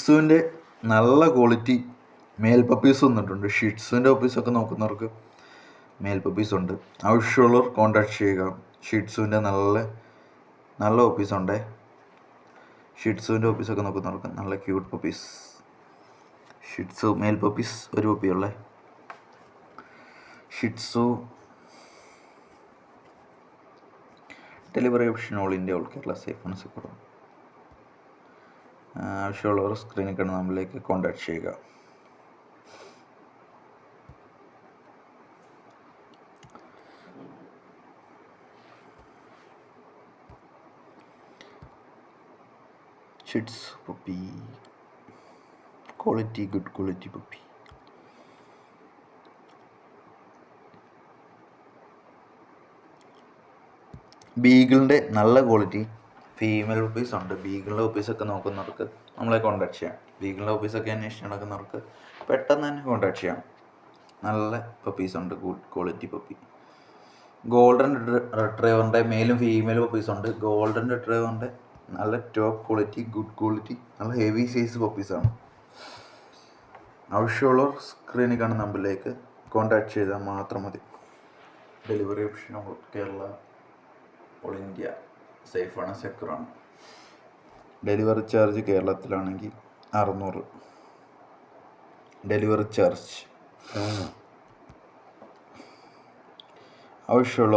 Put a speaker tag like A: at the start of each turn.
A: ഷിറ്റ്സുവിൻ്റെ നല്ല quality mail puppies വന്നിട്ടുണ്ട്. ഷിറ്റ്സുവിൻ്റെ പപ്പീസൊക്കെ നോക്കുന്നവർക്ക് മെയിൽ പപ്പീസ് ഉണ്ട്. ആവശ്യമുള്ളവർ കോൺടാക്ട് ചെയ്യുക. ഷിറ്റ്സുവിൻ്റെ നല്ല പപ്പീസുണ്ടേ. ഷിറ്റ്സുവിൻ്റെ പപ്പീസൊക്കെ നോക്കുന്നവർക്ക് നല്ല cute puppies. Shih Tzu male puppies ഒരു പപ്പിയുള്ളേ. Shih Tzu delivery option all India all Kerala safe and secure. ആവശ്യമുള്ളവർ സ്ക്രീനിൽ കാണുന്ന നമ്പറിലേക്ക് കോൺടാക്ട് ചെയ്യുക. Shih Tzu puppy quality, good quality puppy. ബീഗിളിൻ്റെ നല്ല ക്വാളിറ്റി ഫീമെയിൽ പപ്പീസ് ഉണ്ട്. ബീഗിളിൻ്റെ പപ്പീസൊക്കെ നോക്കുന്നവർക്ക് നമ്മളെ കോൺടാക്ട് ചെയ്യാം. ബീഗിളിൻ്റെ പപ്പീസൊക്കെ അന്വേഷിച്ച് നടക്കുന്നവർക്ക് പെട്ടെന്ന് തന്നെ കോൺടാക്ട് ചെയ്യാം. നല്ല പപ്പീസുണ്ട്, ഗുഡ് ക്വാളിറ്റി പപ്പി. ഗോൾഡൻ റിട്രീവറിൻ്റെ മെയിലും ഫീമെയിലും പപ്പീസുണ്ട്. ഗോൾഡൻ റിട്രീവറിൻ്റെ നല്ല ടോപ്പ് ക്വാളിറ്റി, ഗുഡ് ക്വാളിറ്റി, നല്ല ഹെവി സൈസ് പപ്പീസാണ്. ആവശ്യമുള്ളവർ സ്ക്രീനിൽ കാണുന്ന നമ്പറിലേക്ക് കോൺടാക്ട് ചെയ്താൽ മാത്രം മതി. Delivery option Kerala all India സേഫാണ്, സെക്യൂറാണ്. ഡെലിവറി ചാർജ് കേരളത്തിലാണെങ്കിൽ 600 ഡെലിവറി ചാർജ്. ആവശ്യമുള്ള